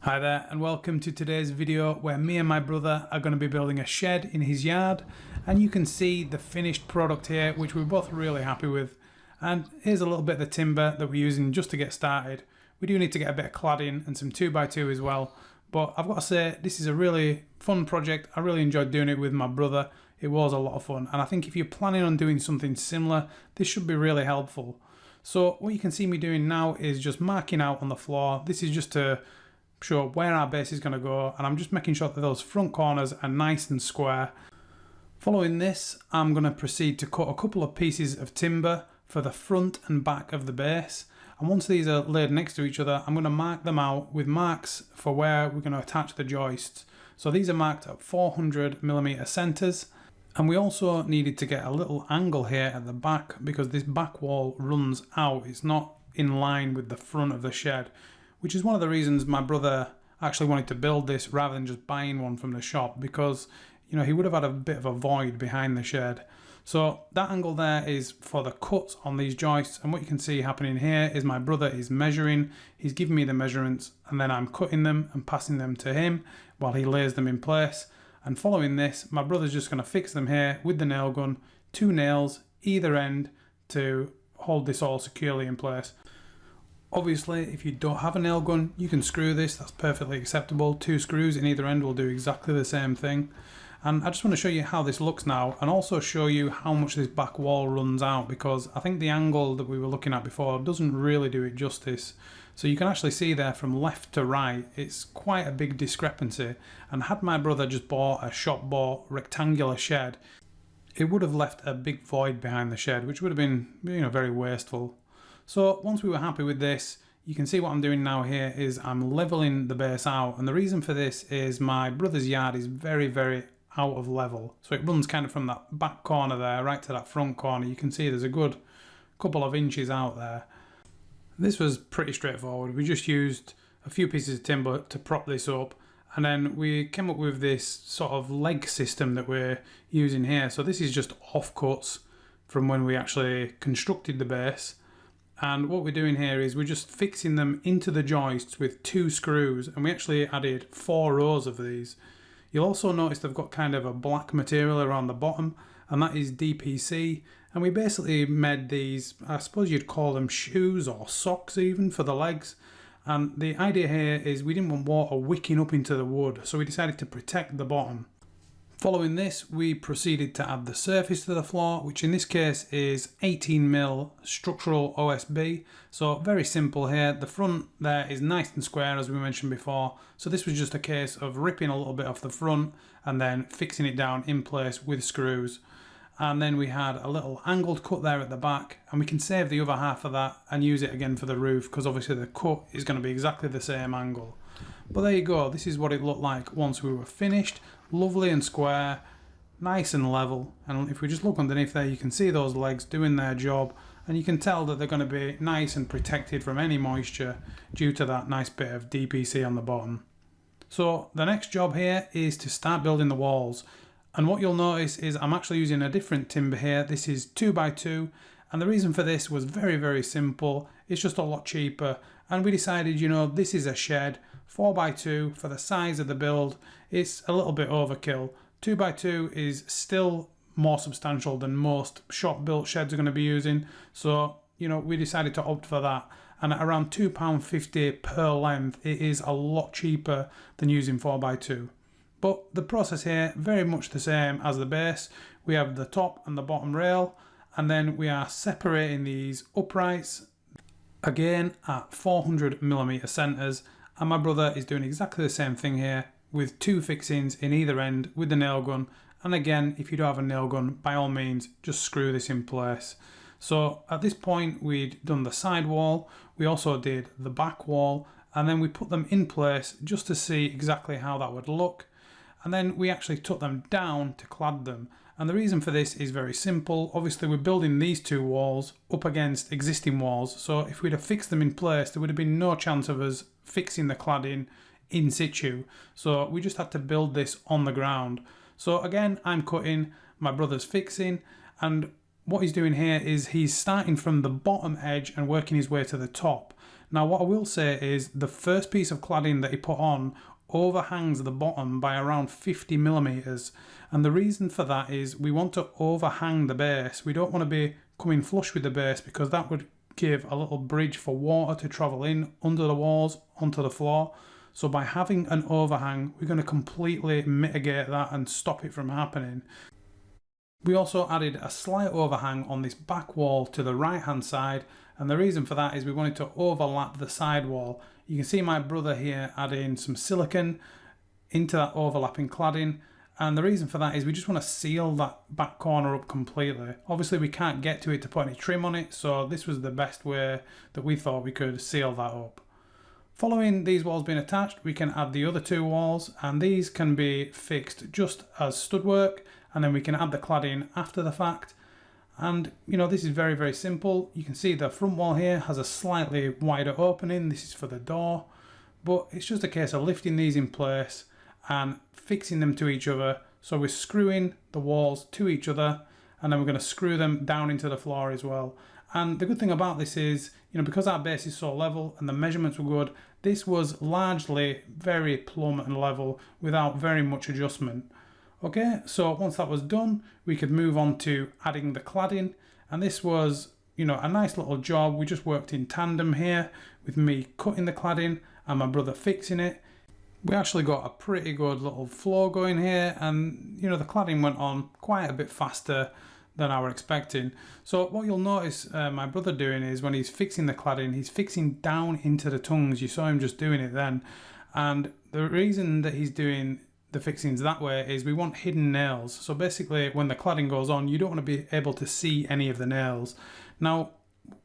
Hi there and welcome to today's video where me and my brother are going to be building a shed in his yard, and you can see the finished product here, which we're both really happy with. And here's a little bit of the timber that we're using just to get started. We do need to get a bit of cladding and some 2x2 as well, but I've got to say this is a really fun project. I really enjoyed doing it with my brother. It was a lot of fun, and I think if you're planning on doing something similar, this should be really helpful. So what you can see me doing now is just marking out on the floor. This is just to show where our base is going to go, and I'm just making sure that those front corners are nice and square. Following this, I'm going to proceed to cut a couple of pieces of timber for the front and back of the base, and once these are laid next to each other, I'm going to mark them out with marks for where we're going to attach the joists. So these are marked at 400mm centers, and we also needed to get a little angle here at the back because this back wall runs out. It's not in line with the front of the shed, which is one of the reasons my brother actually wanted to build this rather than just buying one from the shop, because he would have had a bit of a void behind the shed. So that angle there is for the cuts on these joists, and what you can see happening here is my brother is measuring. He's giving me the measurements and then I'm cutting them and passing them to him while he lays them in place. And following this, my brother's just going to fix them here with the nail gun, 2 nails either end to hold this all securely in place. Obviously, if you don't have a nail gun, you can screw this. That's perfectly acceptable. 2 screws in either end will do exactly the same thing. And I just want to show you how this looks now, and also show you how much this back wall runs out, because I think the angle that we were looking at before doesn't really do it justice. So you can actually see there from left to right, it's quite a big discrepancy. And had my brother just bought a shop bought rectangular shed, it would have left a big void behind the shed, which would have been very wasteful. So once we were happy with this, you can see what I'm doing now here is I'm leveling the base out, and the reason for this is my brother's yard is very out of level. So it runs kind of from that back corner there right to that front corner. You can see there's a good couple of inches out there. This was pretty straightforward. We just used a few pieces of timber to prop this up, and then we came up with this sort of leg system that we're using here. So this is just offcuts from when we actually constructed the base. And what we're doing here is we're just fixing them into the joists with 2 screws, and we actually added 4 rows of these. You'll also notice they've got kind of a black material around the bottom, and that is DPC. And we basically made these, I suppose you'd call them shoes or socks even, for the legs. And the idea here is we didn't want water wicking up into the wood, so we decided to protect the bottom. Following this, we proceeded to add the surface to the floor, which in this case is 18mm structural OSB. So very simple here. The front there is nice and square, as we mentioned before. So this was just a case of ripping a little bit off the front and then fixing it down in place with screws. And then we had a little angled cut there at the back, and we can save the other half of that and use it again for the roof, because obviously the cut is going to be exactly the same angle. But there you go, this is what it looked like once we were finished. Lovely and square, nice and level. And if we just look underneath there, you can see those legs doing their job, and you can tell that they're going to be nice and protected from any moisture due to that nice bit of DPC on the bottom. So the next job here is to start building the walls. And what you'll notice is I'm actually using a different timber here. This is 2x2, and the reason for this was very simple. It's just a lot cheaper, and we decided, this is a shed. 4x2 for the size of the build, it's a little bit overkill. 2x2 is still more substantial than most shop built sheds are going to be using, so we decided to opt for that. And at around £2.50 per length, it is a lot cheaper than using 4x2. But the process here, very much the same as the base. We have the top and the bottom rail, and then we are separating these uprights again at 400mm centers. And my brother is doing exactly the same thing here with 2 fixings in either end with the nail gun. And again, if you don't have a nail gun, by all means, just screw this in place. So at this point, we'd done the side wall. We also did the back wall, and then we put them in place just to see exactly how that would look. And then we actually took them down to clad them. And the reason for this is very simple. Obviously, we're building these 2 walls up against existing walls. So if we'd have fixed them in place, there would have been no chance of us fixing the cladding in situ. So we just had to build this on the ground. So again, I'm cutting, my brother's fixing, and what he's doing here is he's starting from the bottom edge and working his way to the top. Now what I will say is the first piece of cladding that he put on overhangs the bottom by around 50 millimeters, and the reason for that is we want to overhang the base. We don't want to be coming flush with the base because that would give a little bridge for water to travel in under the walls onto the floor. So by having an overhang, we're going to completely mitigate that and stop it from happening. We also added a slight overhang on this back wall to the right hand side, and the reason for that is we wanted to overlap the side wall. You can see my brother here adding some silicone into that overlapping cladding, and the reason for that is we just want to seal that back corner up completely. Obviously we can't get to it to put any trim on it, so this was the best way that we thought we could seal that up. Following these walls being attached, we can add the other two walls, and these can be fixed just as stud work, and then we can add the cladding after the fact. And you know, this is very, very simple. You can see the front wall here has a slightly wider opening. This is for the door, but it's just a case of lifting these in place and fixing them to each other. So we're screwing the walls to each other, and then we're going to screw them down into the floor as well. And the good thing about this is, you know, because our base is so level and the measurements were good, this was largely very plumb and level without very much adjustment. Okay, so once that was done, we could move on to adding the cladding, and this was, you know, a nice little job. We just worked in tandem here with me cutting the cladding and my brother fixing it. We actually got a pretty good little flow going here, and you know, the cladding went on quite a bit faster than I were expecting. So what you'll notice my brother doing is when he's fixing the cladding, he's fixing down into the tongues. You saw him just doing it then, and the reason that he's doing the fixings that way is we want hidden nails. So basically when the cladding goes on, you don't want to be able to see any of the nails. Now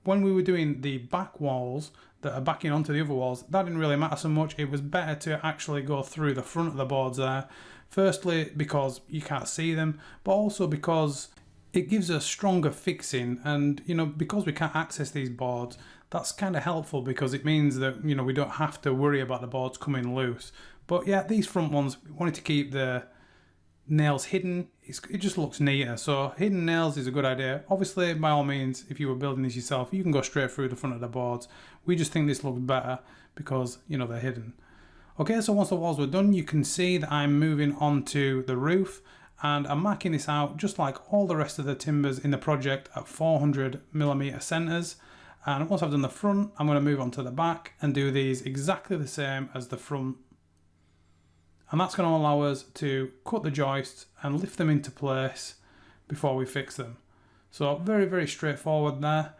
when we were doing the back walls that are backing onto the other walls, that didn't really matter so much. It was better to actually go through the front of the boards there, firstly because you can't see them, but also because it gives a stronger fixing. And you know, because we can't access these boards, that's kind of helpful because it means that, you know, we don't have to worry about the boards coming loose. But yeah, these front ones, we wanted to keep the nails hidden. It just looks neater. So hidden nails is a good idea. Obviously, by all means, if you were building this yourself, you can go straight through the front of the boards. We just think this looks better because, you know, they're hidden. Okay, so once the walls were done, you can see that I'm moving on to the roof, and I'm marking this out just like all the rest of the timbers in the project at 400mm centers. And once I've done the front, I'm going to move on to the back and do these exactly the same as the front. And that's going to allow us to cut the joists and lift them into place before we fix them. So very, very straightforward there.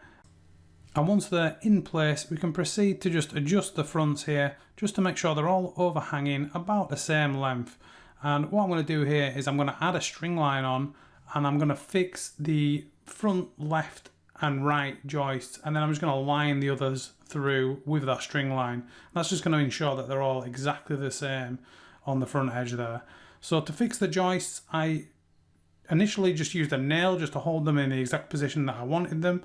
And once they're in place, we can proceed to just adjust the fronts here just to make sure they're all overhanging about the same length. And what I'm going to do here is I'm going to add a string line on, and I'm going to fix the front left and right joists, and then I'm just going to line the others through with that string line. That's just going to ensure that they're all exactly the same on the front edge there. So to fix the joists, I initially just used a nail just to hold them in the exact position that I wanted them,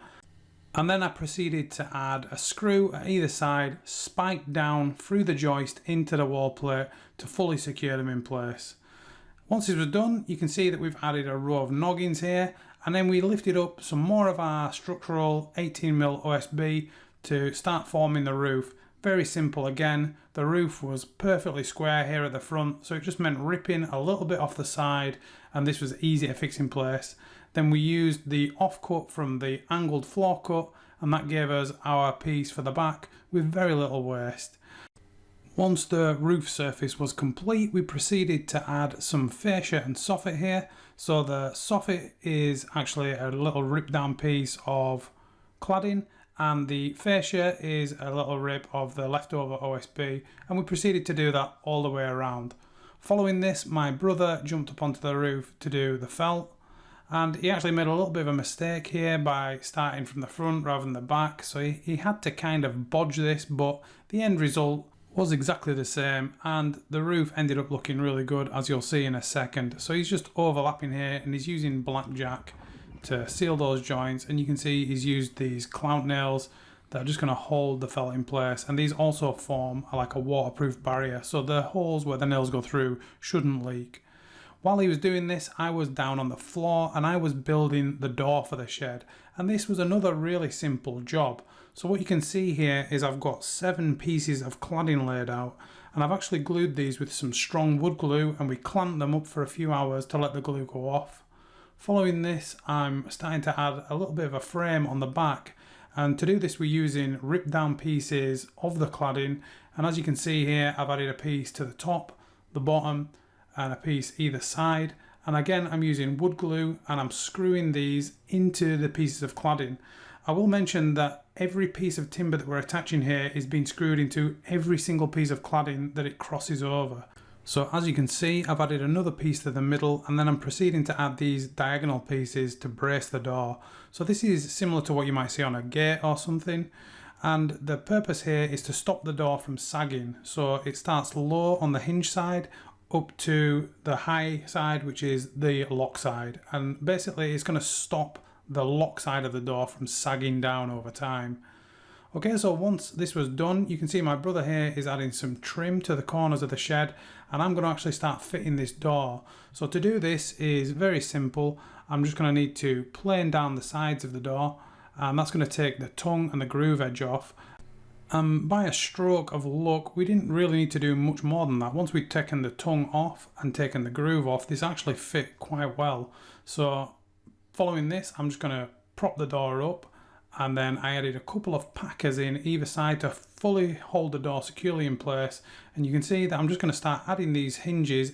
and then I proceeded to add a screw at either side, spiked down through the joist into the wall plate to fully secure them in place. Once this was done, you can see that we've added a row of noggins here, and then we lifted up some more of our structural 18mm OSB to start forming the roof. Very simple again. The roof was perfectly square here at the front, so it just meant ripping a little bit off the side, and this was easy to fix in place. Then we used the offcut from the angled floor cut, and that gave us our piece for the back with very little waste. Once the roof surface was complete, we proceeded to add some fascia and soffit here. So the soffit is actually a little rip down piece of cladding, and the fascia is a little rip of the leftover OSB, and we proceeded to do that all the way around. Following this, my brother jumped up onto the roof to do the felt, and he actually made a little bit of a mistake here by starting from the front rather than the back, so he had to kind of bodge this, but the end result was exactly the same, and the roof ended up looking really good, as you'll see in a second. So he's just overlapping here, and he's using blackjack to seal those joints, and you can see he's used these clout nails that are just going to hold the felt in place, and these also form like a waterproof barrier, so the holes where the nails go through shouldn't leak. While he was doing this, I was down on the floor and I was building the door for the shed, and this was another really simple job. So what you can see here is I've got 7 pieces of cladding laid out, and I've actually glued these with some strong wood glue, and we clamped them up for a few hours to let the glue go off. Following this, I'm starting to add a little bit of a frame on the back, and to do this we're using ripped down pieces of the cladding, and as you can see here I've added a piece to the top, the bottom, and a piece either side, and again I'm using wood glue and I'm screwing these into the pieces of cladding. I will mention that every piece of timber that we're attaching here is being screwed into every single piece of cladding that it crosses over. So as you can see, I've added another piece to the middle, and then I'm proceeding to add these diagonal pieces to brace the door. So this is similar to what you might see on a gate or something, and the purpose here is to stop the door from sagging. So it starts low on the hinge side up to the high side, which is the lock side, and basically it's going to stop the lock side of the door from sagging down over time. Okay, so once this was done, you can see my brother here is adding some trim to the corners of the shed, and I'm going to actually start fitting this door. So to do this is very simple. I'm just going to need to plane down the sides of the door, and that's going to take the tongue and the groove edge off. By a stroke of luck, we didn't really need to do much more than that. Once we'd taken the tongue off and taken the groove off, this actually fit quite well. So following this, I'm just going to prop the door up, and then I added a couple of packers in either side to fully hold the door securely in place, and you can see that I'm just going to start adding these hinges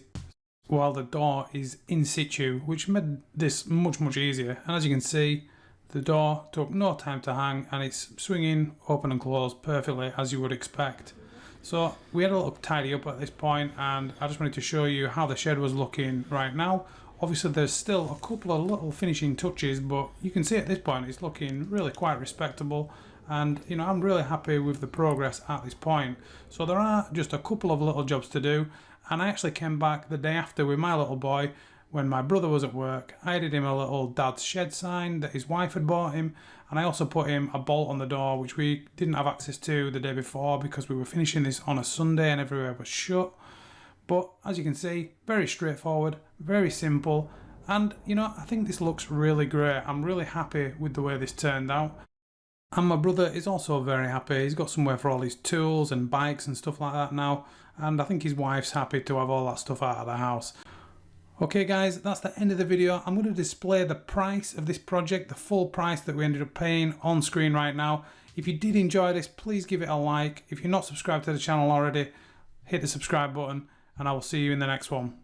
while the door is in situ, which made this much easier. And as you can see, the door took no time to hang, and it's swinging open and closed perfectly as you would expect. So we had a little tidy up at this point, and I just wanted to show you how the shed was looking right now. Obviously there's still a couple of little finishing touches, but you can see at this point it's looking really quite respectable, and you know, I'm really happy with the progress at this point. So there are just a couple of little jobs to do, and I actually came back the day after with my little boy when my brother was at work. I added him a little dad's shed sign that his wife had bought him, and I also put him a bolt on the door which we didn't have access to the day before because we were finishing this on a Sunday and everywhere was shut. But as you can see, very straightforward, very simple, and you know, I think this looks really great. I'm really happy with the way this turned out. And my brother is also very happy. He's got somewhere for all his tools and bikes and stuff like that now, and I think his wife's happy to have all that stuff out of the house. Okay guys, that's the end of the video. I'm going to display the price of this project, the full price that we ended up paying on screen right now. If you did enjoy this, please give it a like. If you're not subscribed to the channel already, hit the subscribe button, and I will see you in the next one.